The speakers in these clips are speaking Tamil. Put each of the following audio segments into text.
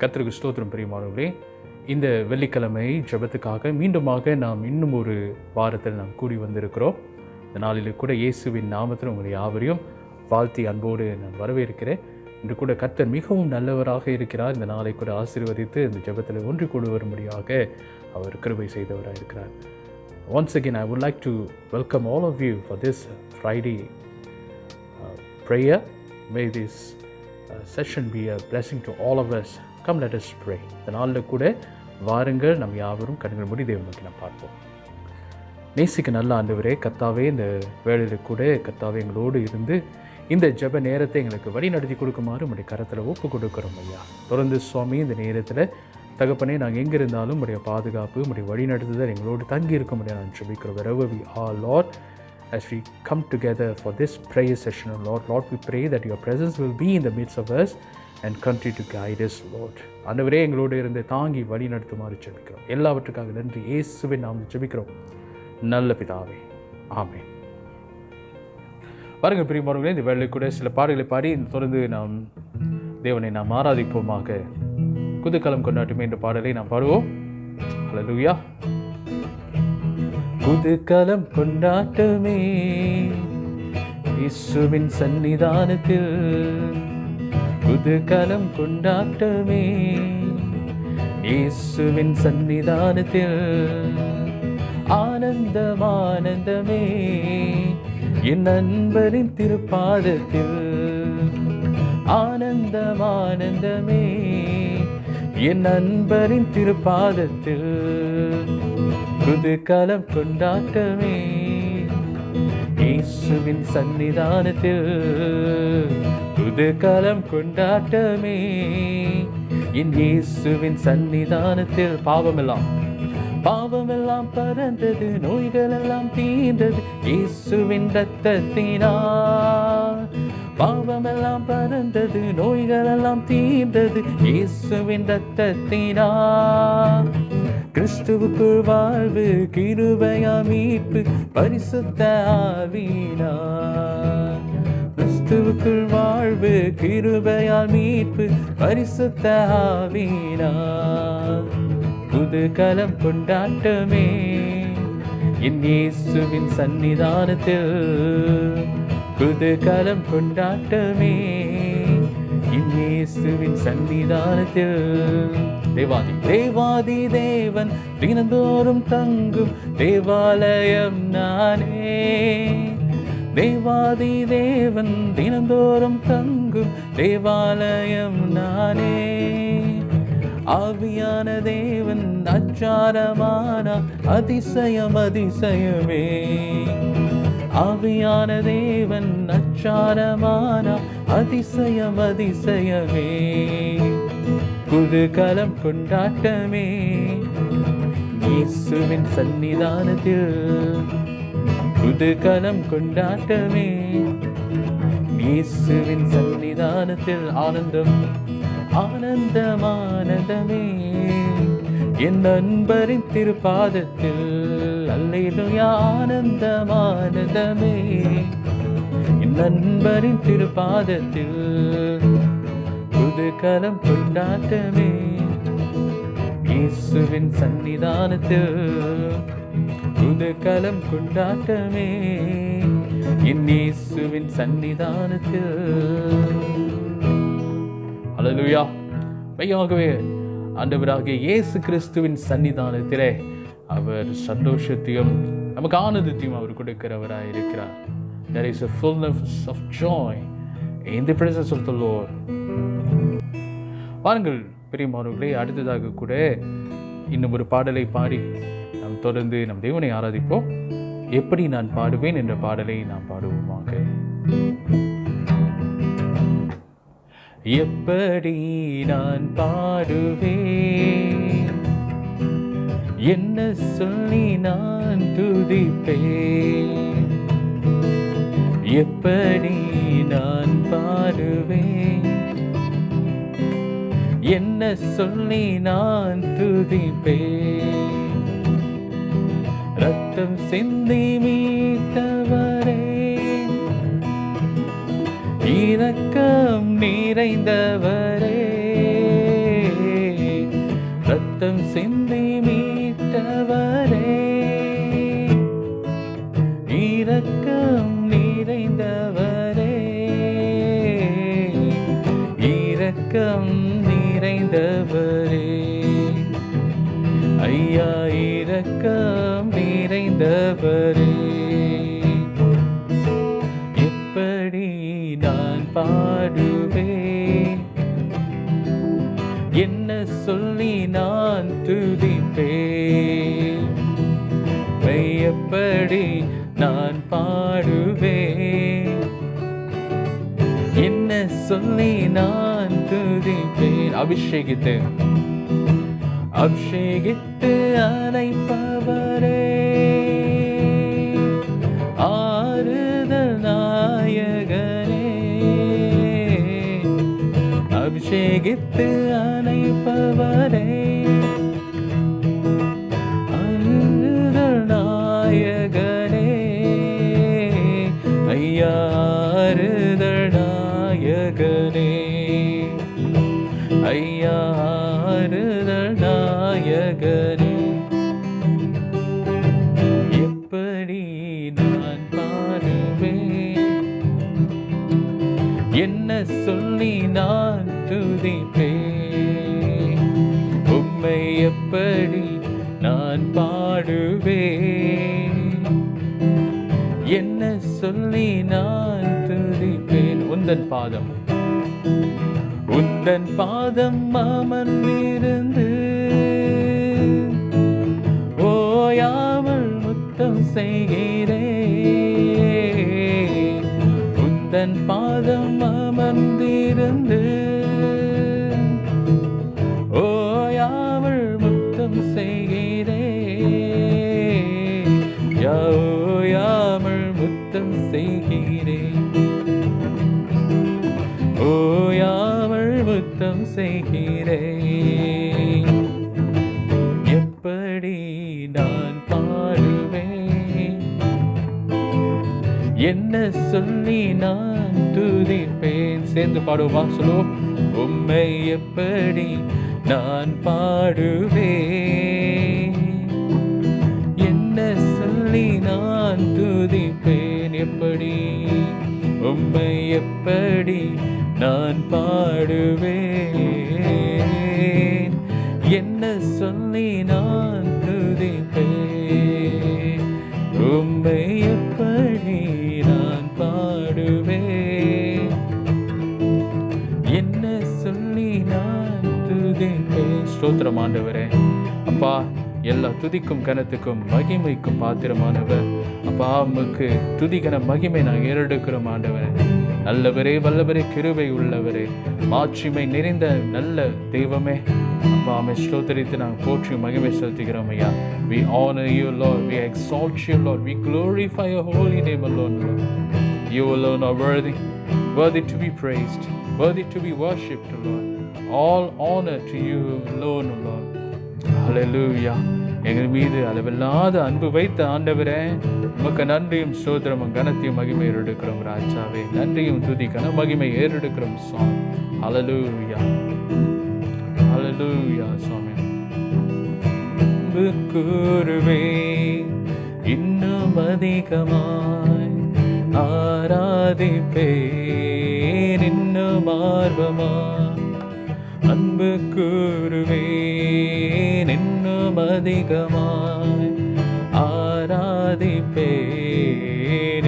கர்த்தருக்கு ஸ்தோத்திரம் பிரியமானவர்களே. இந்த வெள்ளிக்கிழமை ஜெபத்துக்காக மீண்டுமாக நாம் இன்னும் ஒரு வாரத்தில் நாம் கூடி வந்திருக்கிறோம். இந்த நாளில் கூட இயேசுவின் நாமத்தில் உங்களை யாவரையும் வாழ்த்தி அன்போடு நான் வரவேற்கிறேன். இன்று கூட கர்த்தர் மிகவும் நல்லவராக இருக்கிறார். இந்த நாளை கூட ஆசீர்வதித்து இந்த ஜெபத்தில் ஒன்று கூடி வரும்படியாக அவர் கிருபை செய்தவராக இருக்கிறார். Once again, I would like to welcome all of you for this Friday prayer. May this session be a blessing to all of us. Come, let us pray. இந்த நாளில் கூட வாருங்கள், நம் யாவரும் கண்கள் மூடி தேவனை நோக்கி நாம் பார்ப்போம். நேசிக்க நல்ல ஆண்டவரே, கர்த்தாவே, இந்த வேளையில் கூட கர்த்தாவே எங்களோடு இருந்து இந்த ஜெப நேரத்தை எங்களுக்கு வழி நடத்தி கொடுக்குமாறு உடைய கரத்தில் ஒப்பு கொடுக்குறோம் ஐயா. தொடர்ந்து சுவாமி, இந்த நேரத்தில் தகப்பனே, நாங்கள் எங்கே இருந்தாலும் உடைய பாதுகாப்பு, உடைய வழி நடத்துதல் எங்களோடு தங்கி இருக்க முடியாது நான் ஜெபிக்கிறோம். Wherever we are, Lord, as we come together for this prayer session, Lord, we pray that your presence will be in the midst of us and continue to guide us, Lord. ஆண்டவரே, எங்களோடு இருந்து தாங்கி வழி நடத்துமாறு ஜெபிக்கிறோம். எல்லாவற்றுக்காக நன்றி. இயேசுவின் நாமத்தில் ஜெபிக்கிறோம் நல்ல பிதாவே, ஆமென். பாருங்கள் பிரியமானவர்களே, இந்த வேளையில் கூட சில பாடல்களை பாடி தொடர்ந்து நாம் தேவனை நாம் ஆராதிப்போமாக. குதூகலம் கொண்டாட்டுமே என்ற பாடலை நாம் பாடுவோம். ஹல்லேலூயா. குதூகலம் கொண்டாட்டமே இயேசுவின் சன்னிதானத்தில், குதூகலம் கொண்டாட்டமே இயேசுவின் சன்னிதானத்தில், ஆனந்தம் ஆனந்தமே என் நண்பரின் திருப்பாதத்தில், ஆனந்தம் ஆனந்தமே என் நண்பரின் திருப்பாதத்தில், குதூகலம் கொண்டாட்டமே இயேசுவின் சன்னிதானத்தில், குதூகலம் கொண்டாட்டமே என் இயேசுவின் சன்னிதானத்தில். பாவமெல்லாம் பறந்தது, நோய்கள் எல்லாம் தீர்ந்தது இயேசுவின் இரத்தத்தினால். பாவமெல்லாம் பறந்தது, நோய்கள் எல்லாம் தீர்ந்தது இயேசுவின் இரத்தத்தினால். கிறிஸ்துவுக்குள் வாழ்வு, கிருபையா மீட்பு, பரிசுத்த ஆவியினால். கிறிஸ்துவுக்குள் வாழ்வு, கிருபையால் மீட்பு, பரிசுத்த ஆவியினால். குதூகலம் கொண்டாட்டமே என் இயேசுவின் சன்னிதானத்தில், குதூகலம் கொண்டாட்டமே என் இயேசுவின் சன்னிதானத்தில். தேவாதி தேவன் தினந்தோறும் தங்கும் தேவாலயம் நானே. தேவாதி தேவன் தினந்தோறும் தங்கும் தேவாலயம் நானே. ஆவியான தேவன் அச்சாரமான அதிசயம் அதிசயமே. ஆவியான தேவன் அச்சாரமான அதிசயம் அதிசயமே. குதூகலம் கொண்டாட்டமே இயேசுவின் சன்னிதானத்தில், குதூகலம் கொண்டாட்டமே இயேசுவின் சன்னிதானத்தில். ஆனந்தம் ஆனந்தம் ஆனந்தமே என் நண்பரின் திருப்பாதத்தில், அல்லேலூயா. ஆனந்தம் ஆனந்தமே என் நண்பரின் திருப்பாதத்தில், குதூகலம் கொண்டாட்டமே இயேசுவின் சன்னிதானத்தில், குதூகலம் கொண்டாட்டமே என் இயேசுவின் சன்னிதானத்தில். ஹல்லேலூயா. மெய்யாகவே ஆண்டவராகிய இயேசு கிறிஸ்துவின் சன்னிதானத்திலே அவர் சந்தோஷத்தையும் நமக்கு ஆனந்தத்தையும் அவர் கொடுக்கிறவராக இருக்கிறார். There is a fullness of joy in the presence of the Lord. பாருங்கள் பிரியமானவர்களே, அடுத்ததாக கூட இன்னும் ஒரு பாடலை பாடி நாம் தொடர்ந்து நம் தேவனை ஆராதிப்போம். எப்படி நான் பாடுவேன் என்ற பாடலை நாம் பாடுவோமாக. எப்படி நான் பாடுவேன், என்ன சொல்லி நான் துதிப்பேன். எப்படி நான் பாடுவேன், என்ன சொல்லி நான் துதிப்பேன். ரத்தம் சிந்தி மீட்டவரே, இரக்கம் நிறைந்தவரே, ரத்தம் சிந்தி மீட்டவரே, இரக்கம் நிறைந்தவரே, இரக்கம் நிறைந்தவரே, ஐயா இரக்கம் நிறைந்தவரே. எப்படி நான் பாடுவேன், என்ன சொல்லி நான் துதிப்பேன், எப்படி நான் பாடுவேன், என்ன சொல்லி நான் துதிப்பேன். அபிஷேகித்து அபிஷேகித்து அழைப்பவரே, ஆறுதல் நாயகனே, அபிஷேகித்து அழைப்பவரே, ஆறுதல் நாயகனே, ஐயா ஆறுதல் நாயகனே, ஐயா ஆறுதல் நாயகனே. எப்படி நான் பாடுவேன், என்ன சொல்லி நான் துதிப்பேன், உம்மை எப்படி நான் பாடுவேன், என்ன சொல்லி நான் துதிப்பேன். உந்தன் பாதம் உந்தன் பாதம் அமர்ந்திருந்து ஓயாமல் முத்தம் செய்கிறேன், உந்தன் பாதம் அமர்ந்திருந்து ஓயாமல் முத்தம் செய்கிறேன், ஓயாமல் முத்தம் செய்கிறேன், ஓயாமல் முத்தம் செய்கிறேன். எப்படி நான் பாடுவேன், என்ன சொல்லி நான் துதிப்பேன். சேர்ந்து பாடுவோமா? சொல்லுவோம். உம்மை எப்படி நான் பாடுவேன், என்ன சொல்லி நான் துதிப்பேன், எப்படி உம்மை எப்படி நான் பாடுவேன், என்ன சொல்லி நான் துதிப்பேன், உம்மை எப்படி நான் பாடுவேன், என்ன சொல்லி நான் துதிப்பேன். ஸ்தோத்திரம் ஆண்டவரே. அப்பா, எல்லா துதிக்கும் கனத்துக்கும் மகிமைக்கும் பாத்திரமானவர் அப்பா, உமக்கு துதிகன மகிமை நான் ஏறெடுக்கிறோம் ஆண்டவரே. நல்லவரே, வல்லவரே, கிருபை உள்ளவரே, மாட்சிமை நிறைந்த நல்ல தெய்வமே அப்பா, அம்மை ஸ்தோத்திரித்து நாங்கள் போற்றி மகிமை செலுத்துகிறோம் ஐயா. We honor you, Lord. We exalt you, Lord. We glorify your holy name alone, Lord. You alone are worthy, worthy to be praised, worthy to be worshipped, Lord. All honor to you alone, Lord. Hallelujah. எங்கள் மீது அளவில்லாத அன்பு வைத்த ஆண்டவரே, உமக்கு நன்றியும் ஸ்தோத்திரமும் கனத்தையும் மகிமை ஏறெடுக்கிறோம் ராஜாவே. நன்றியும் துதி கன மகிமை ஏறெடுக்கிறோம் சுவாமி. ஹல்லேலூயா, ஹல்லேலூயா சுவாமி. அன்பு கூறுவே இன்னும் அதிகமாய், ஆராதிப்பேன் இன்னும் ஆர்வமாய், அன்பு கூறுவேன் இன்னும் அதிகமாய், ஆராதிப்பேன்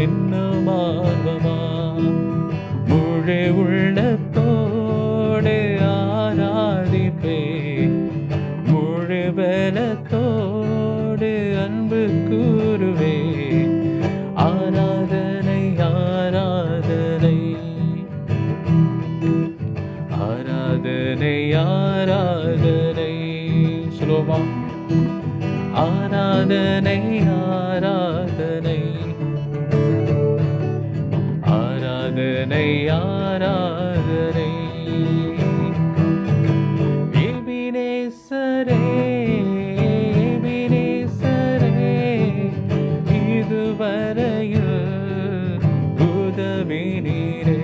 இன்னும் ஆர்வமாய், முழு உள்ளத்தோடு ஆராதிப்பேன், முழு பலத்தோடு அன்பு கூறுவேன், ஆராதனை ஆராதனை ஆராதனை ஆராதனை. சொல்லுவோமா? ஆராதனை ஆராதனை ஆராதனை ஆராதனை. எபினேசரே, எபினேசரே, இதுவரையில் உதவினீரே,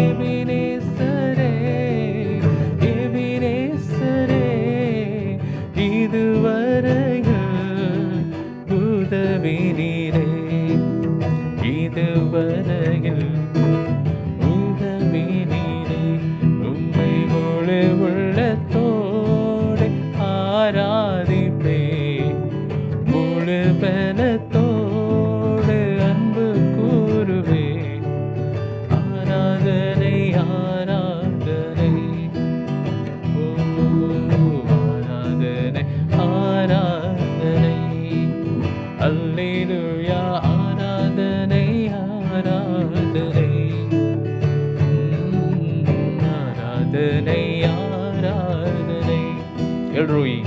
எபினேசரே, எபினேசரே, ஆராதனையில் உதவினீரே. உம்மை முழு உள்ளத்தோடு ஆராதிப்பே, முழு பலத்தோடு அன்பு கூறுவே. ஆராதனை ஆராதனை, ஓ ஆராதனை ஆராதனை, அல்லேலூயா ஆராதனை ஆராதனை, ஆராதனை ஆராதனை. எல்ரோயி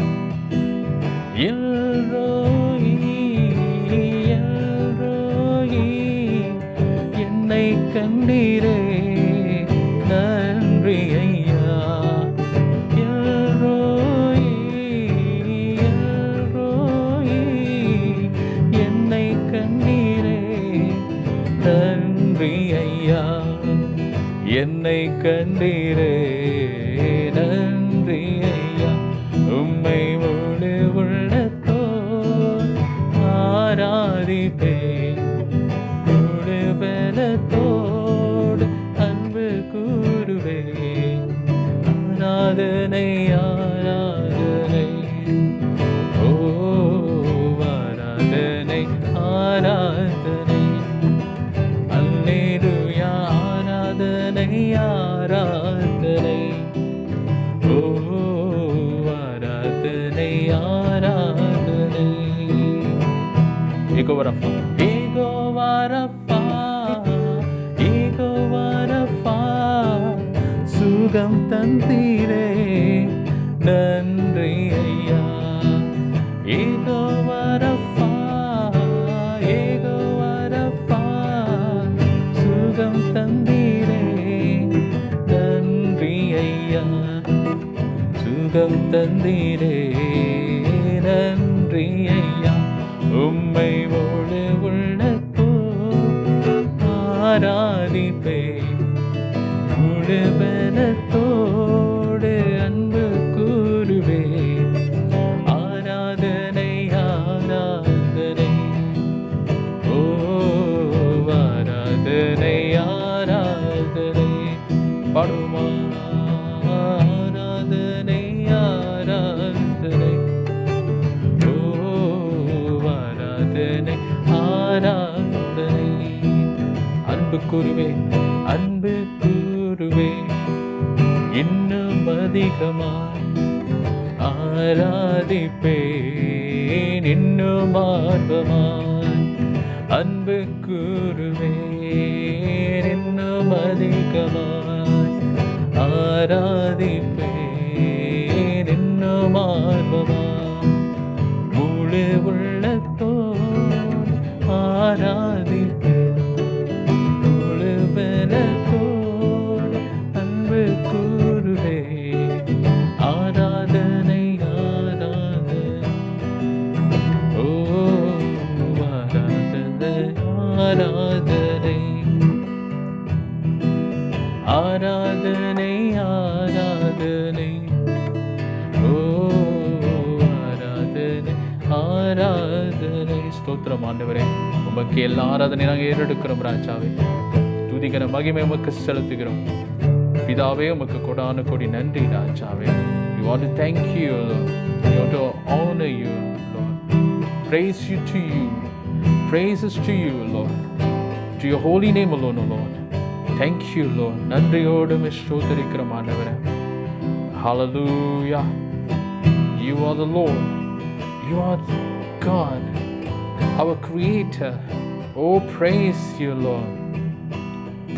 எல்ரோயி எல்ரோயி, என்னை கண்டீரே நன்றி ஐயா. எல்ரோயி எல்ரோயி, என்னை கண்டீரே நன்றி ஐயா. என்னை கண்டீரே நன்றி ஐயா. உம்மை முழு உள்ளத்தோடு ஆராதிப்பேன், முழு பலத்தோடு அன்பு கூறுவேன். ஆராதனை ஆராதனை, ஓ ஆராதனை ஆராதனை, அல்லேலூயா ஆராதனை ஆராதனை, ஓ ஆராதனை ஆராதனை. யெகோவா ரஃபா, யெகோவா ரஃபா, யெகோவா ரஃபா, சுகம் தந்தீரே நன்றி ஐயா. யெகோவா ரஃபா, யெகோவா ரஃபா, சுகம் தந்தீரே நன்றி ஐயா. சுகம் தந்தீரே நன்றி ஐயா. உம்மை முழு உள்ளத்தோடு ஆராதிப்பேன், முழு பலத்தோடு அன்பு கூறுவேன். ஆராதனை ஆராதனை, ஓ ஆராதனை ஆராதனை. பாடுமா ஆராதனை ஆராதனை, ஓ ஆராதனை ஆராதனை. அன்பு கூறுவே அன்பு கூறுவே, இன்னும் அதிகமாய் ஆராதிப்பேன், இன்னும் ஆர்வமாய் அன்பு கூறுவேன், இன்னும் அதிகமாய் ஆராதிப்பேன், இன்னும் ஆர்வமாய் முழு உள்ளத்தோடு ஆராதிப்பேன், முழு பலத்தோடு அன்பு கூறுவேன். ஆராதனை ஆராதனை, ஓ ஆராதனை ஆராதனை, ஆராதனை ஆராதனை, ஓ ஆராதனை ஆராதனை. ஸ்தோத்திரம் ஆண்டவரே, உமக்கு எல்லா ஆராதனை நாங்கள் ஏறெடுக்கிறோம் ராஜாவே. துதிக்கிற மகிமை உமக்கு செலுத்துகிறோம் பிதாவே. உமக்கு கொடான கொடி நன்றி ராஜாவே. We want to thank you, Lord. We want to honor you, Lord. Praise you to you. Praises to you, Lord. To your holy name alone, O Lord. Thank you, Lord. நன்றியோடு ஸ்தோத்திரிக்கிறோம் ஆண்டவரே. Hallelujah. You are the Lord. You are God, our Creator. Oh, praise you, Lord.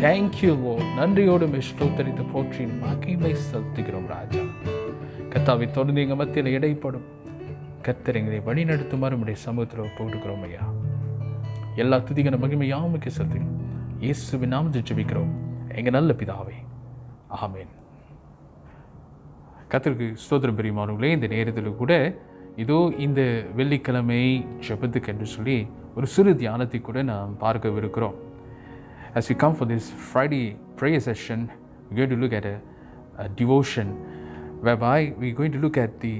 Thank you, Lord. நன்றியோடு ஸ்தோத்திரித்து போற்றி மகிமை செலுத்துகிறோம் ராஜா. கர்த்தாவே, தொடர்ந்து எங்கள் மத்தியில் இடைப்படும் கர்த்தர் எங்களை வழி நடத்துமாறு நம்முடைய சமூகத்தில் போட்டுக்கிறோம் ஐயா. எல்லா துதிகன மகிமை யாமுக்கு செலுத்துகிறோம். இயேசுவின் நாமத்தில் ஜெபிக்கிறோம் எங்கள் நல்ல பிதாவே, ஆமென். கர்த்தருக்கு ஸ்தோத்திரம் பிரியமானவர்களே, இந்த நேரத்தில் கூட இதோ இந்த வெள்ளிக்கிழமை ஜெபத்துக்கு என்று சொல்லி ஒரு சிறு தியானத்தை கூட நாம் பார்க்கவிருக்கிறோம். As we come for this Friday prayer session, we're going to look at a devotion whereby we're going to look at the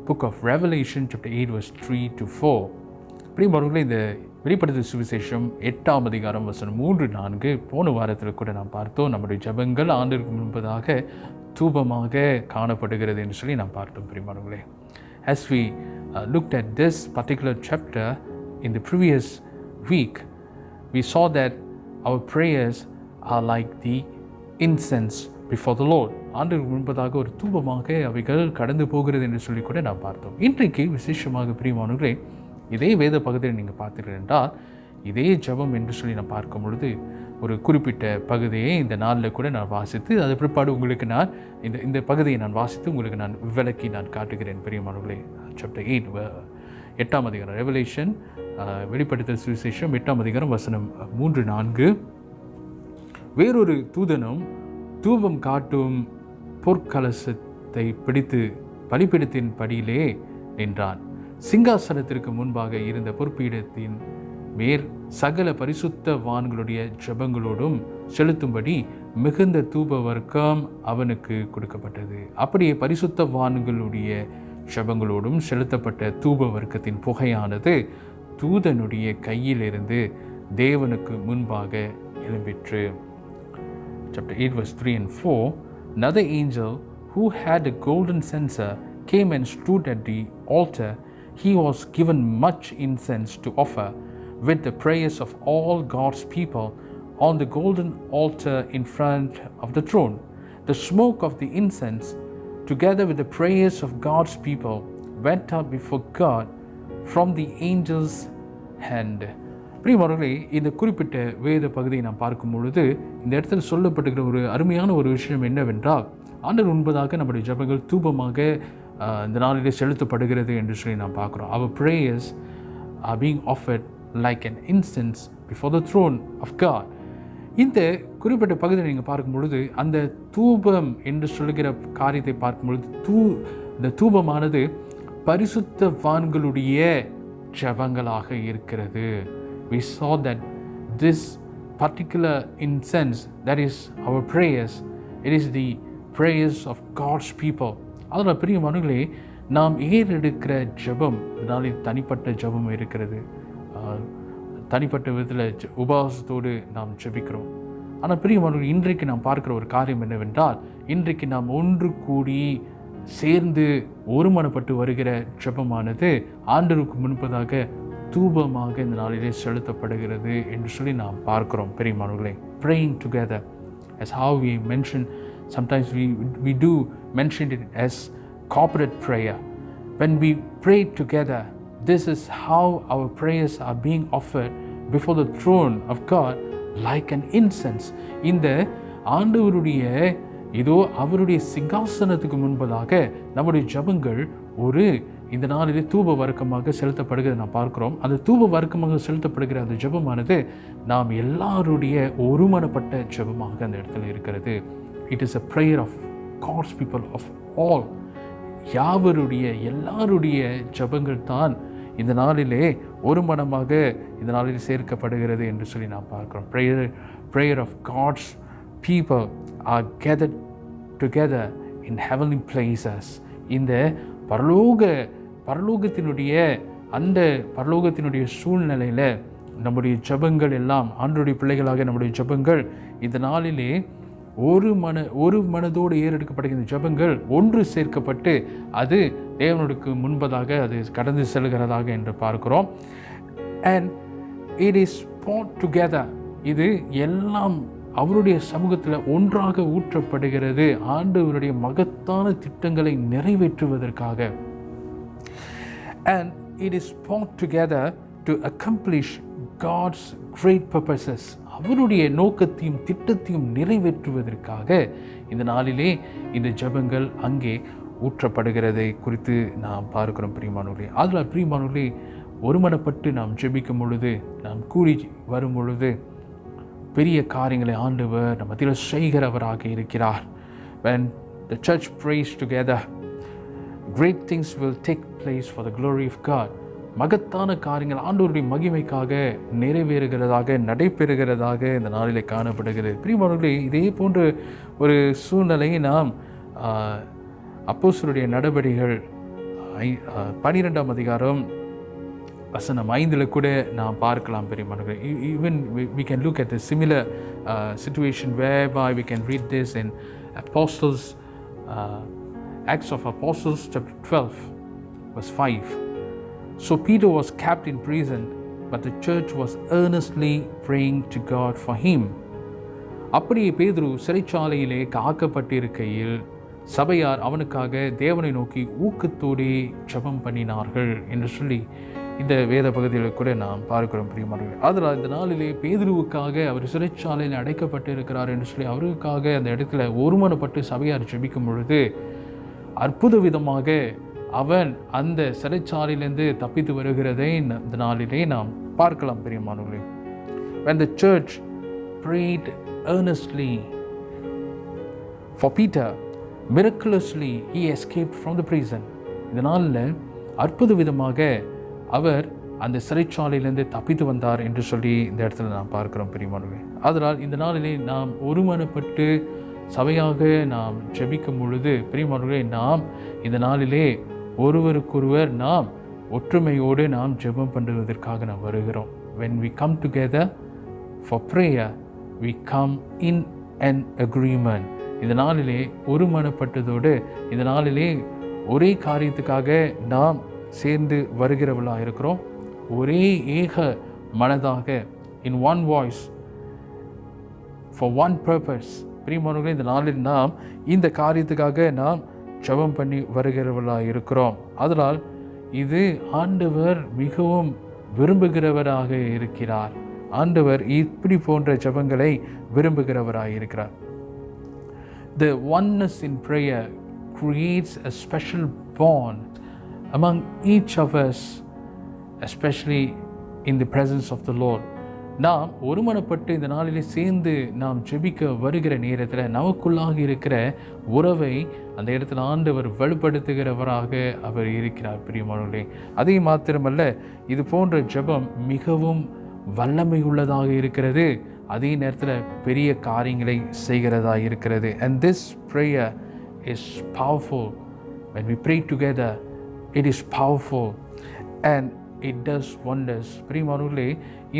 book of Revelation chapter 8 verse 3 to 4. பிரியமானவர்களே, இந்த வெளிப்படுத்தல் சுவிசேஷம் 8ஆம் அதிகாரம் வசனம் 3-4 போன வாரத்தில் கூட நாம் பார்த்தோம். நம்முடைய ஜெபங்கள் ஆண்டவருக்கு முன்பதாக தூபமாக காணப்படுகிறது என்று சொல்லி நாம் பார்த்தோம் பிரியமானவர்களே. As we looked at this particular chapter in the previous week, we saw that our prayers are like the incense before the Lord. ஆண்டவருக்கு முன்பதாக ஒரு தூபமாக அவைகள் கடந்து போகிறது என்று சொல்லி கூட நாம் பார்த்தோம். இன்றைக்கு விசேஷமாக பிரியமானவர்களே, இதே வேத பகுதியை நீங்கள் பார்த்தீர்கள் என்றால், இதே ஜெபம் என்று சொல்லி நான் பார்க்கும் பொழுது ஒரு குறிப்பிட்ட பகுதியை இந்த நாளில் கூட நான் வாசித்து அது பிற்பாடு உங்களுக்கு நான் இந்த பகுதியை நான் வாசித்து உங்களுக்கு நான் விளக்கி நான் காட்டுகிறேன் பிரியமானவர்களே. சாப்டர் 8 8ஆம் அதிகாரம் ரெவலேஷன், வெளிப்படுத்தல் சுவிசேஷம் 8ஆம் அதிகாரம் வசனம் 3-4. வேறொரு தூதனும் தூபம் காட்டும் பொற்கலசத்தை பிடித்து பலிபீடத்தின் படியிலே நின்றான். சிங்காசனத்திற்கு முன்பாக இருந்த பொற்பீடத்தின் மேல் சகல பரிசுத்தவான்களுடைய ஜெபங்களோடும் செலுத்தும்படி மிகுந்த தூப வர்க்கம் அவனுக்கு கொடுக்கப்பட்டது. அப்படியே பரிசுத்தவான்களுடைய ஜெபங்களோடும் செலுத்தப்பட்ட தூப வர்க்கத்தின் புகையானது தூதனுடைய கையிலிருந்து தேவனுக்கு முன்பாக எழும்பிற்று. Chapter 8 verse 3 and 4. Another angel who had a golden censer came and stood at the altar. He was given much incense to offer with the prayers of all God's people on the golden altar in front of the throne. The smoke of the incense, together with the prayers of God's people, went up before God from the angel's hand. பிரியமானவர்களே, இந்த குறிப்பிட்ட வேத பகுதியை நாம் பார்க்கும் பொழுது இந்த இடத்துல சொல்லப்பட்டுகிற ஒரு அருமையான ஒரு விஷயம் என்னவென்றால், ஆண்டவர் முன்பதாக நம்முடைய ஜெபங்கள் தூபமாக இந்த நாளிலே செலுத்தப்படுகிறது என்று சொல்லி நாம் பார்க்குறோம். Our prayers are being offered like an incense before the throne of God. இந்த குறிப்பிட்ட பகுதியை நீங்கள் பார்க்கும் பொழுது அந்த தூபம் என்று சொல்லுகிற காரியத்தை பார்க்கும் பொழுது இந்த தூபமானது பரிசுத்தவான்களுடைய ஜெபங்களாக இருக்கிறது. We saw that this particular incense, that is our prayers, it is the prayers of God's people. அதனால் பிரியமானவர்களே, நாம் ஏறெடுக்கிற ஜெபம், இதனால் தனிப்பட்ட ஜெபம் இருக்கிறது. தனிப்பட்ட விதத்தில் உபவாசத்தோடு நாம் ஜெபிக்கிறோம். ஆனால் பிரியமானவர்களே, இன்றைக்கு நாம் பார்க்குற ஒரு காரியம் என்னவென்றால், இன்றைக்கு நாம் ஒன்று கூடி சேர்ந்து ஒருமனப்பட்டு வருகிற ஜெபமானது ஆண்டவருக்கு முன்பதாக தூபமாக இந்த நாளிலே செலுத்தப்படுகிறது என்று சொல்லி நாம் பார்க்கிறோம் பிரியமானவர்களே. Praying together, as how we mention, sometimes we do mention it as corporate prayer. When we pray together, this is how our prayers are being offered before the throne of God like an incense. இந்த ஆண்டவருடைய இதோ அவருடைய சிங்காசனத்துக்கு முன்பதாக நம்முடைய ஜெபங்கள் ஒரு இந்த நாளிலே தூப வர்க்கமாக செலுத்தப்படுகிறது நாம் பார்க்கிறோம். அந்த தூப வர்க்கமாக செலுத்தப்படுகிற அந்த ஜெபமானது நாம் எல்லாருடைய ஒருமனப்பட்ட ஜெபமாக அந்த இடத்துல இருக்கிறது. It is a prayer of God's people of all. யாவருடைய எல்லாருடைய ஜெபங்கள் தான் இந்த நாளிலே ஒருமனமாக இந்த நாளில் சேர்க்கப்படுகிறது என்று சொல்லி நாம் பார்க்கிறோம். Prayer of God's people are gathered together in heavenly places. இந்த பரலோகத்தினுடைய அந்த பரலோகத்தினுடைய சூழ்நிலையில் நம்முடைய ஜெபங்கள் எல்லாம், ஆண்டவருடைய பிள்ளைகளாக நம்முடைய ஜெபங்கள் இந்த நாளிலே ஒரு மனதோடு ஏறெடுக்கப்படுகிற ஜெபங்கள் ஒன்று சேர்க்கப்பட்டு அது தேவனுக்கு முன்பதாக அது கடந்து செல்கிறதாக என்று பார்க்கிறோம். And it is poured together. இது எல்லாம் அவருடைய சமூகத்தில் ஒன்றாக ஊற்றப்படுகிறது ஆண்டவருடைய மகத்தான திட்டங்களை நிறைவேற்றுவதற்காக. And it is poured together to accomplish God's great purposes. அவருடைய நோக்கத்தையும் திட்டத்தையும் நிறைவேற்றுவதற்காக இந்த நாளிலே இந்த ஜெபங்கள் அங்கே ஊற்றப்படுகிறதை குறித்து நாம் பார்க்கிறோம் பிரியமானவர்களே. அதில் பிரியமானவர்களே, ஒருமனப்பட்டு நாம் ஜெபிக்கும் பொழுது, நாம் கூடி வரும் பொழுது பெரிய காரியங்களை ஆண்டவர் நம்ம மத்தியில் செய்கிறவராக இருக்கிறார். When the church prays together, great things will take place for the glory of God. மகத்தான காரியங்கள் ஆண்டவருடைய மகிமைக்காக நிறைவேறுகிறதாக நடைபெறுகிறதாக இந்த நாளிலே காணப்படுகிறது. பிரியமானவர்களே, இதே போன்ற ஒரு சூழ்நிலையை நாம் அப்போஸ்தலருடைய நடபடிகள் 12ஆம் அதிகாரம் வசனம் 5 கூட நாம் பார்க்கலாம் பெரியமானவர்களே. Even we can look at a similar situation whereby we can read this in Acts of Apostles chapter 12 verse 5. So Peter was kept in prison, but the church was earnestly praying to God for him. அப்படியே பேதுரு சிறைச்சாலையிலே காக்கப்பட்டிருக்கையில் சபையார் அவனுக்காக தேவனை நோக்கி ஊக்கத்தோடு ஜெபம் பண்ணினார்கள் என்று சொல்லி இந்த வேத பகுதியில் கூட நாம் பார்க்கிறோம் பிரியமானவர்களே. அதனால் இந்த நாளிலே பேதுருவுக்காக அவர் சிறைச்சாலையில் அடைக்கப்பட்டிருக்கிறார் என்று சொல்லி அவருக்காக அந்த இடத்துல ஒருமனப்பட்டு சபையார் ஜெபிக்கும் பொழுது அற்புத விதமாக அவன் அந்த சிறைச்சாலையிலிருந்து தப்பித்து வருகிறதை இந்த நாளிலே நாம் பார்க்கலாம் பிரியமானவர்களே. When the church prayed earnestly for Peter, miraculously he escaped from the prison. இந்த நாளில் அற்புத விதமாக அவர் அந்த சிறைச்சாலையிலிருந்து தப்பித்து வந்தார் என்று சொல்லி இந்த இடத்துல நாம் பார்க்கிறோம் பிரியமானவர்களே. அதனால் இந்த நாளிலே நாம் ஒருமனப்பட்டு சபையாக நாம் ஜெபிக்கும் பொழுது பிரியமானவர்களே, நாம் இந்த நாளிலே ஒருவருக்கொருவர் நாம் ஒற்றுமையோடு நாம் ஜெபம் பண்ணுவதற்காக நாம் வருகிறோம். When we come together for prayer, we come in an agreement. இந்த நாளிலே ஒருமனப்பட்டதோடு இந்த நாளிலே ஒரே காரியத்துக்காக நாம் சேர்ந்து வருகிறவர்களாக இருக்கிறோம். ஒரே ஏக மனதாக in one voice for one purpose. பிரியமானவர்களே, இந்த நாளில் நாம் இந்த காரியத்துக்காக நாம் ஜெபம் பண்ணி வருகிறவர்களாக இருக்கிறோம். அதனால் இது ஆண்டவர் மிகவும் விரும்புகிறவராக இருக்கிறார். ஆண்டவர் இப்படி போன்ற ஜெபங்களை விரும்புகிறவராக இருக்கிறார். The oneness in prayer creates a special bond among each of us, especially in the presence of the Lord. நாம் ஒருமனப்பட்டு இந்த நாளிலே சேர்ந்து நாம் ஜெபிக்க வருகிற நேரத்தில் நமக்குள்ளாக இருக்கிற உறவை அந்த இடத்துல ஆண்டவர் வலுப்படுத்துகிறவராக அவர் இருக்கிறார் பிரியமானவர்களே. அதே மாத்திரமல்ல, இது போன்ற ஜெபம் மிகவும் வல்லமை உள்ளதாக இருக்கிறது, அதே நேரத்தில் பெரிய காரியங்களை செய்கிறதா இருக்கிறது. And this prayer is powerful. When we pray together, it is powerful and it does wonders. பிரியமானவர்களே,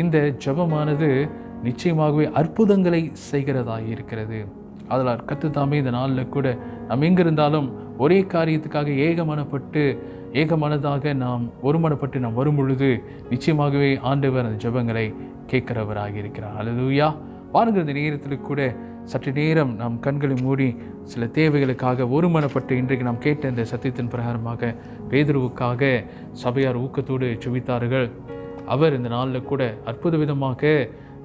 இந்த ஜெபமானது நிச்சயமாகவே அற்புதங்களை செய்கிறதா இருக்கிறது. அதனால் கர்த்தர் தாமே இந்த நாளில் கூட நாம் எங்கிருந்தாலும் ஒரே காரியத்துக்காக ஏகமனதாக நாம் ஒருமனப்பட்டு நாம் வரும் பொழுது நிச்சயமாகவே ஆண்டவர் அந்த ஜெபங்களை கேட்கிறவராக இருக்கிறார். அல்லேலூயா. வாருங்கள், இந்த நேரத்தில் கூட சற்று நேரம் நாம் கண்களை மூடி சில தேவைகளுக்காக ஒருமனப்பட்டு இன்றைக்கு நாம் கேட்ட இந்த சத்தியத்தின் பிரகாரமாக பேதுருவுக்காக சபையார் ஊக்கத்தோடு ஜெபித்தார்கள். அவர் இந்த நாளில் கூட அற்புத விதமாக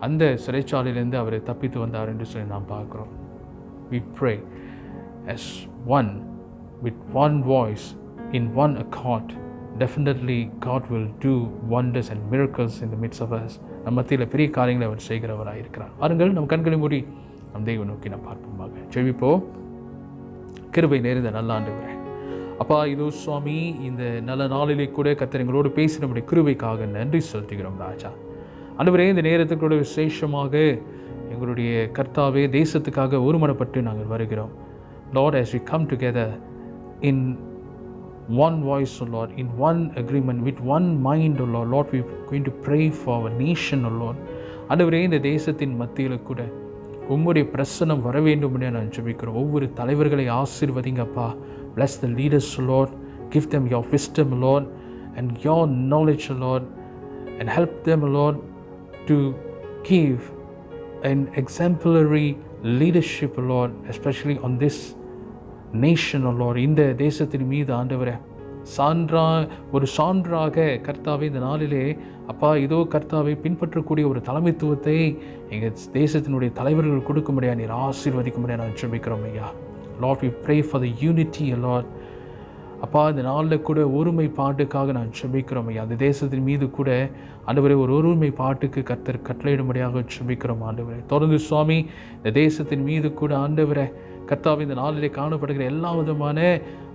அந்த சிறைச்சாலையிலிருந்து அவர் தப்பித்து வந்தார் என்று சொல்லி நாம் பார்க்கிறோம். We pray as one, with one voice, in one accord. Definitely God will do wonders and miracles in the midst of us. நம் மத்தியில் பெரிய காரியங்களை அவர் செய்கிறவராக இருக்கிறார். வாருங்கள், நம் கண்களை மூடி நம் தெய்வ நோக்கி நாம் பார்ப்போமாக. ஜெபிப்போம். கிருபை நிறைந்த நல்ல ஆண்டவரே, அப்பா, இதோ சுவாமி, இந்த நல்ல நாளிலே கூட கர்த்தர் எங்களோடு பேசி நம்முடைய கிருபைக்காக நன்றி செலுத்துகிறோம் ராஜா. ஆண்டவரே, இந்த நேரத்துக்கூட விசேஷமாக எங்களுடைய கர்த்தாவே தேசத்துக்காக ஒருமனப்பட்டு நாங்கள் வருகிறோம். Lord, as we come together in one voice, O Lord, in one agreement, with one mind, O Lord, Lord, we are going to pray for our nation, O Lord. ஆண்டவரே, இந்த தேசத்தின் மத்தியில் கூட உம்முடைய பிரசன்னம் வர வேண்டும் என்று நான் ஜெபிக்கிறோம். ஒவ்வொரு தலைவர்களை ஆசீர்வதிங்கப்பா. Bless the leaders, Lord. Give them your wisdom, Lord, and your knowledge, Lord, and help them, Lord, to give an exemplary leadership, Lord, especially on this nation, Lord. இந்த தேசத்தின் மீது ஆண்டவரே ஒரு சான்றாக கர்த்தாவே இந்த நாளிலே அப்பா, இதோ கர்த்தாவை பின்பற்றக்கூடிய ஒரு தலைமைத்துவத்தை எங்கள் தேசத்தினுடைய தலைவர்கள் கொடுக்கும்படியா நீர் ஆசீர்வதிக்கும்படியா நான் ஜெபிக்கிறோம் ஐயா. Lord, we pray for the unity, Lord. அப்பா, இந்த நாளில் கூட ஒருமை பாட்டுக்காக நான் ஜெபிக்கிறோம் ஐயா. அந்த தேசத்தின் மீது கூட ஆண்டவரே ஒரு ஒருமை பாட்டுக்கு கர்த்தர் கட்டளையிடும்படியாக ஜெபிக்கிறோம் ஆண்டவரே. தொடர்ந்து சுவாமி, இந்த தேசத்தின் மீது கூட ஆண்டவரே கர்த்தாவே இந்த நாளிலே காணப்படுகிற எல்லா விதமான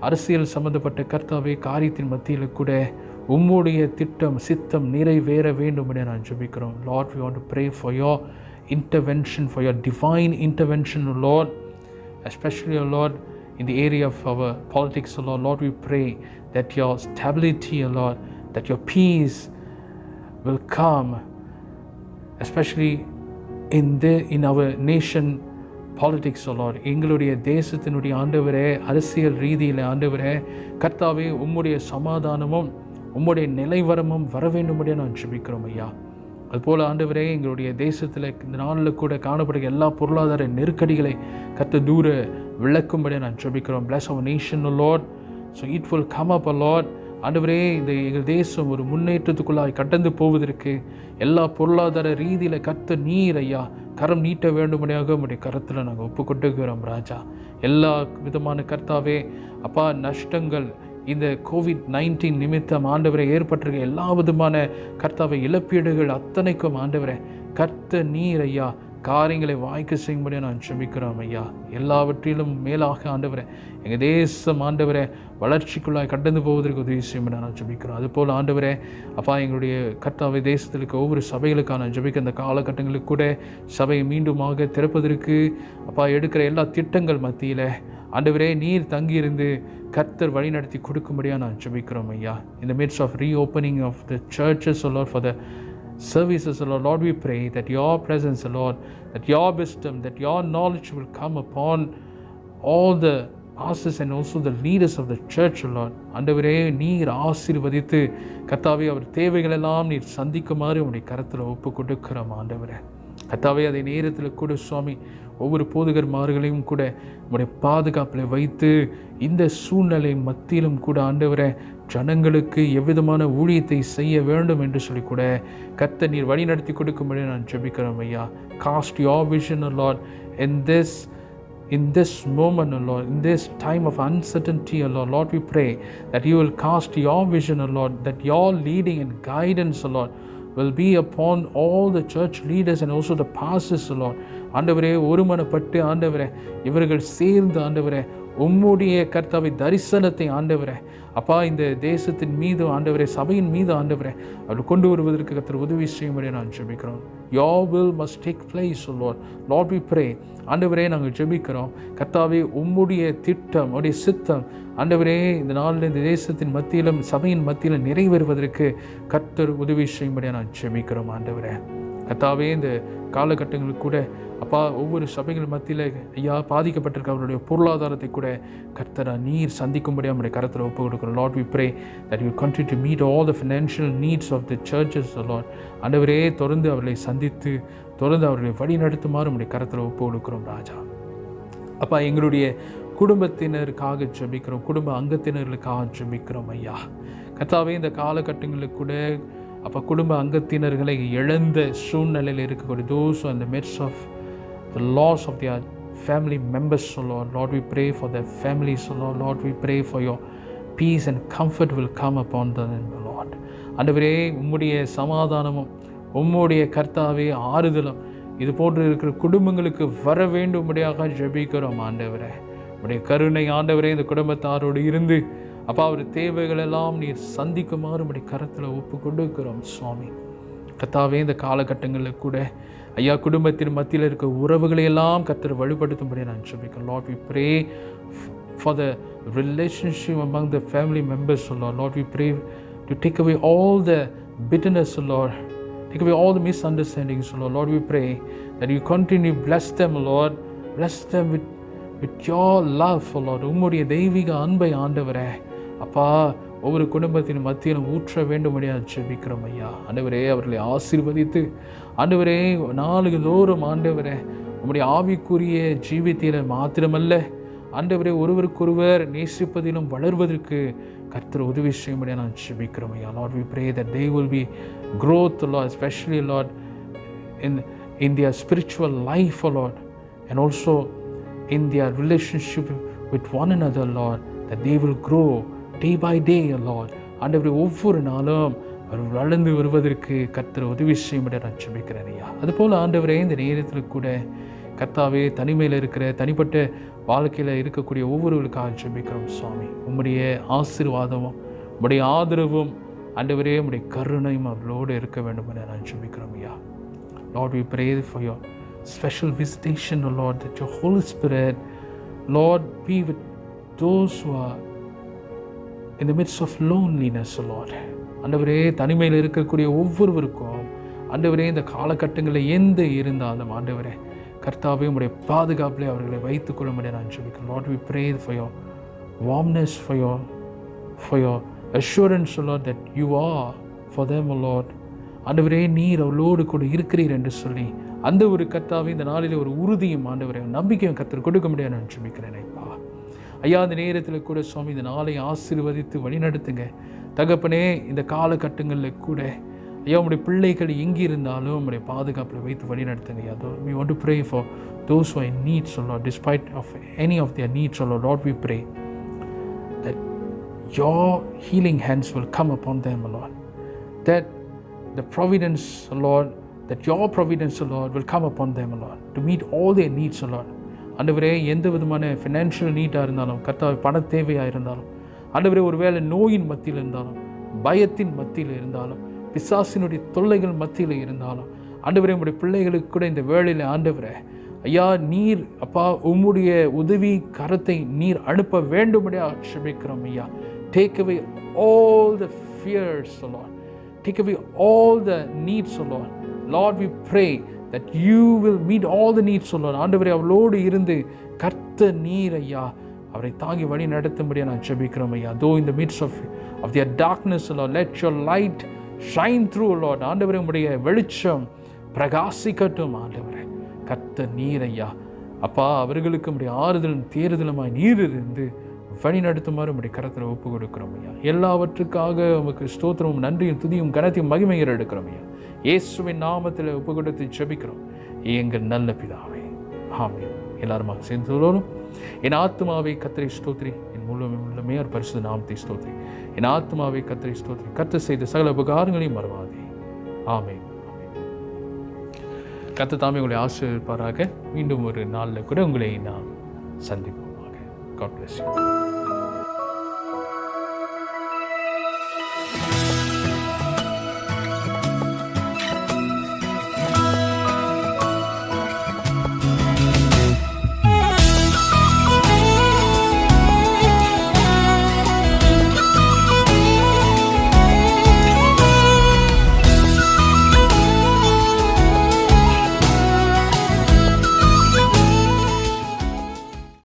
அரசியல் சம்பந்தப்பட்ட கர்த்தாவே காரியத்தின் மத்தியில் கூட உம்முடைய திட்டம் சித்தம் நிறைவேற வேண்டும் என நான் ஜெபிக்கிறோம். Lord, we want to pray for your intervention, for your divine intervention, Lord, especially, Lord, in the area of our politics, Lord. Lord, we pray that your stability, Lord, that your peace will come, especially in our nation politics, O Lord. எங்களுடைய தேசத்தினுடைய ஆண்டவரே, அரசியல் ரீதியில் ஆண்டவரே கர்த்தாவே, உம்முடைய சமாதானமும் உம்முடைய நிலைவரமும் வர வேண்டும்படியாக நான் ஜெபிக்கிறோம் ஐயா. அதுபோல் ஆண்டவரே, எங்களுடைய தேசத்தில் இந்த நாளில் கூட காணப்படுகிற எல்லா பொருளாதார நெருக்கடிகளை கர்த்தர் தூர விளக்கும்படியாக நான் ஜெபிக்கிறோம். Bless our nation, O Lord, so it will come up, O Lord. ஆண்டவரே, இந்த எங்கள் தேசம் ஒரு முன்னேற்றத்துக்குள்ளாய் கடந்து போவதற்கு எல்லா பொருளாதார ரீதியில் கர்த்தர் நீர் ஐயா கரம் நீட்ட வேண்டும்படியாக உடைய கரத்தில் நாங்கள் ஒப்பு கொண்டுக்கிறோம் ராஜா. எல்லா விதமான கர்த்தாவே அப்பா நஷ்டங்கள் இந்த COVID-19 நிமித்தம் ஆண்டவரை ஏற்பட்டிருக்க எல்லா விதமான கர்த்தாவை இழப்பீடுகள் அத்தனைக்கும் ஆண்டவரை கர்த்தர் நீர் ஐயா காரியங்களை வாய்க்க செய்யும்படியாக நான் ஜெபிக்கிறோம் ஐயா. எல்லாவற்றிலும் மேலாக ஆண்டவரை எங்கள் தேசம் ஆண்டவரை வளர்ச்சிக்குள்ளாய் கடந்து போவதற்கு உதவி செய்யும்படியாக நான் ஜெபிக்கிறோம். அதுபோல் ஆண்டவரே அப்பா, எங்களுடைய கர்த்தாவை தேசத்தில் இருக்க ஒவ்வொரு சபைகளுக்கான ஜெபிக்க அந்த காலகட்டங்களுக்கு கூட சபையை மீண்டுமாக திறப்பதற்கு அப்பா எடுக்கிற எல்லா திட்டங்கள் மத்தியில் ஆண்டவரே நீர் தங்கியிருந்து கர்த்தர் வழி நடத்தி கொடுக்கும்படியாக நான் ஜெபிக்கிறோம் ஐயா. In the midst of reopening of the churches, O Lord, for the services, O Lord, we pray that your presence, O Lord, that your wisdom, that your knowledge will come upon all the pastors and also the leaders of the church, O Lord. ஆண்டவரே நீர் ஆசீர்வதித்து கர்த்தாவே அவர் தேவைகளெல்லாம் நீர் சந்திக்குமாறு உங்களுடைய கரத்தில் ஒப்பு கொடுக்கிறோம் ஆண்டவரே. கர்த்தாவே அதே நேரத்தில் கூட சுவாமி ஒவ்வொரு போதகர்மார்களையும் கூட உங்களுடைய பாதுகாப்பில் வைத்து இந்த சூழ்நிலை மத்தியிலும் கூட ஆண்டவரை ஜனங்களுக்கு எவ்விதமான ஊழியத்தை செய்ய வேண்டும் என்று சொல்லி கூட கர்த்தர் நீர் வழி நடத்தி கொடுக்கும்படி நான் ஜெபிக்கிறோம் ஐயா. Cast your vision, O Lord, in this moment, O Lord, in this time of uncertainty, O Lord. Lord, we pray that you will cast your vision, O Lord, that your leading and guidance, O Lord, will be upon all the church leaders and also the pastors, O Lord. ஆண்டவரே ஒருமனப்பட்டு ஆண்டவரே இவர்கள் சேர்ந்து ஆண்டவரே உம்முடைய கர்த்தாவை தரிசனத்தை ஆண்டவரே அப்பா இந்த தேசத்தின் மீது ஆண்டவரே சபையின் மீது ஆண்டவரே அவர் கொண்டு வருவதற்கு கர்த்தர் உதவி செய்யும்படி நான் ஜெபிக்கிறோம். Your will must take place, O Lord. Lord, we pray. ஆண்டவரே நாங்கள் ஜெபிக்கிறோம் கர்த்தாவே உம்முடைய திட்டம் உடைய சித்தம் ஆண்டவரே இந்த நாளில் இந்த தேசத்தின் மத்தியிலும் சபையின் மத்தியிலும் நிறைவேறுவதற்கு கர்த்தர் உதவி செய்யும்படியாக நான் ஜெபிக்கிறோம் ஆண்டவரே. கர்த்தாவே இந்த காலகட்டங்களுக்கு கூட அப்பா ஒவ்வொரு சபைகள் மத்தியில் ஐயா பாதிக்கப்பட்டிருக்க அவருடைய பொருளாதாரத்தை கூட கர்த்தரா நீர் சந்திக்கும்படியாக நம்முடைய கரத்தில் ஒப்பு கொடுக்கிறோம். Lord, we pray that you continue to meet all the financial needs of the churches, O Lord. ஆண்டவரே தொடர்ந்து அவர்களை சந்தித்து தொடர்ந்து அவர்களை வழி நடத்துமாறு நம்முடைய கரத்தில் ஒப்பு கொடுக்கிறோம் ராஜா. அப்பா எங்களுடைய குடும்பத்தினருக்காக ஜெபிக்கிறோம், குடும்ப அங்கத்தினர்களுக்காக ஜெபிக்கிறோம் ஐயா. கர்த்தாவே இந்த காலகட்டங்களுக்கு கூட அப்போ குடும்ப அங்கத்தினர்களை இழந்த சூழ்நிலையில் இருக்கக்கூடிய those who are in the midst of the loss of their family members, O Lord. Lord, we pray for their families, O Lord. Lord, we pray for your peace and comfort will come upon them, O Lord. ஆண்டவரே உம்முடைய சமாதானமும் உம்முடைய கர்த்தாவே ஆறுதலும் இது போன்று இருக்கிற குடும்பங்களுக்கு வர வேண்டும்படியாக ஜெபிக்கிறோம் ஆண்டவரே. உம்முடைய கருணை ஆண்டவரே இந்த குடும்பத்தாரோடு இருந்து அப்பா அவர் தேவைகளெல்லாம் நீர் சந்திக்குமாறு உம்முடைய கரத்தில் ஒப்பு கொடுக்கிறோம் சுவாமி. கர்த்தாவே இந்த காலகட்டங்களில் கூட ஐயா குடும்பத்தின் மத்தியில் இருக்க உறவுகளை எல்லாம் கர்த்தர் வழிபடுத்தும்படி நான் ஜெபிக்கிறேன். Lord, we pray for the relationship among the family members, O Lord. Lord, we pray to take away all the bitterness, O Lord. Take away all the misunderstandings, O Lord. Lord, we pray that you continue to bless them, O Lord. Bless them with your love, O Lord. உம்முடைய தெய்வீக அன்பை ஆண்டவரே அப்பா ஒவ்வொரு குடும்பத்தின் மத்தியிலும் ஊற்ற வேண்டும்படியாக ஜெபிக்கிறோம் ஐயா. ஆண்டவரே அவர்களை ஆசீர்வதித்து ஆண்டவரே நாளுதோறும் ஆண்டவரே உம்முடைய ஆவிக்குரிய ஜீவித்தில மாத்திரமல்ல ஆண்டவரே ஒருவருக்கொருவர் நேசிப்பதிலும் வளர்வதற்கு கர்த்தர் உதவி செய்யும்படியாக நான் ஜெபிக்கிறோம் ஐயா. Lord, we pray that they will be growth, Lord, especially Lord in their spiritual life, O Lord, and also in their relationship with one another, Lord, that they will grow day by day, Lord. ஆண்டவரே ஒவ்வொரு நாளும் அவர் வளர்ந்து வருவதற்கு கர்த்தர் உதவி செய்யும்படி நான் ஜெபிக்கிறேன் ஐயா. அதுபோல் ஆண்டவரே இந்த நேரத்தில் கூட கர்த்தாவே தனிமையில் இருக்கிற தனிப்பட்ட வாழ்க்கையில் இருக்கக்கூடிய ஒவ்வொருவருக்காக ஜெபிக்கிறோம் சுவாமி. உம்முடைய ஆசீர்வாதமும் உம்முடைய ஆதரவும் ஆண்டவரே உம்முடைய கருணையும் அவர்களோடு இருக்க வேண்டும் என நான் ஜெபிக்கிறோம் ஐயா. Lord, we pray for your special visitation, O Lord, that your Holy Spirit, Lord, be with those who are in the midst of loneliness, O Lord. ஆண்டவரே, தனிமையில் இருக்கக்கூடிய ஒவ்வொருவருக்கும் ஆண்டவரே, இந்த காலகட்டங்களில் எந்த இருந்தாலும் ஆண்டவரே கர்த்தாவே உம்முடைய பாதுகாப்பிலே அவர்களை வைத்துக் கொள்ள முடியாது நான் ஜெபிக்கிறேன். Lord, we pray for your warmness, for your assurance, Lord, that you are for them, Lord. ஆண்டவரே, நீர் அவளோடு கூட இருக்கிறீர் என்று சொல்லி அந்த ஒரு கர்த்தாவே இந்த நாளிலே ஒரு உறுதியும் ஆண்டவரே நம்பிக்கையும் கர்த்தர் கொடுக்க முடியாது நான் ஜெபிக்கிறேன். ஐயா, அந்த நேரத்தில் கூட சுவாமி இந்த நாளை ஆசீர்வதித்து வழிநடத்துங்க தகப்பனே. இந்த காலகட்டங்களில் கூட ஐயா உங்களுடைய பிள்ளைகள் எங்கே இருந்தாலும் உங்களுடைய பாதுகாப்பில் வைத்து வழி நடத்துங்க ஐயா. We want to pray for those who are in need, so Lord, despite of any of their needs, so Lord, we pray that your healing hands will come upon them, Lord. That the providence, Lord, that your providence, Lord, will come upon them, Lord, to meet all their needs, Lord. ஆண்டவரே, எந்த விதமான ஃபினான்ஷியல் நீட்டாக இருந்தாலும், கர்த்தாவே பண தேவையாக இருந்தாலும், ஆண்டவரே ஒருவேளை நோயின் மத்தியில் இருந்தாலும், பயத்தின் மத்தியில் இருந்தாலும், பிசாசினுடைய தொல்லைகள் மத்தியில் இருந்தாலும், ஆண்டவரே உம்முடைய பிள்ளைகளுக்கு கூட இந்த வேளையில் ஆண்டவரே ஐயா நீர் அப்பா உம்முடைய உதவி கரத்தை நீர் அனுப்ப வேண்டும்படியா ஜெபிக்கிறோம் ஐயா. Take away all the fears, O Lord. Take away all the needs, O Lord. Lord, we pray that you will meet all the needs, O Lord. ஆண்டவரே, அவளோடு இருந்து கர்த்தர் நீர் ஐயா அவரை தாங்கி வழி நடத்தும்படியா நான் ஜெபிக்கிறோம் ஐயா. Though in the midst of their darkness, O Lord, let your light shine through, Lord. ஆண்டவரே, உம்முடைய வெளிச்சம் பிரகாசிக்கட்டும் ஆண்டவரே. கர்த்தர் நீர் ஐயா அப்பா அவர்களுக்கு உம்முடைய ஆறுதலும் தேறுதலுமாய் நீர் இருந்து வழி நடத்துமாறு உம்முடைய கரத்தில் ஒப்பு கொடுக்கிறோம் ஐயா. எல்லாவற்றுக்காக உமக்கு ஸ்தோத்திரமும் நன்றியும் துதியும் கனத்தையும் மகிமையும் எடுக்கிறோம் ஐயா. இயேசுவின் நாமத்தில் ஒப்பு கொடுத்து ஜெபிக்கிறோம் எங்கள் நல்ல பிதாவே, ஆமென். எல்லாருமாக சேர்ந்து சொல்லணும். என் ஆத்துமாவை கர்த்தரை ஸ்தோத்திரி, என் முழுமையுள்ளமே அவர் பரிசுத்த நாமத்தை ஸ்தோத்திரி. என் ஆத்துமாவை கர்த்தரை ஸ்தோத்திரி, கர்த்தர் செய்த சகல உபகாரங்களையும் மறவாதே. ஆமென். கர்த்தர் தாமே உங்களை ஆசீர்வதிப்பாராக. மீண்டும் ஒரு நாளில் கூட உங்களை நாம் சந்திப்போமாக. God bless you.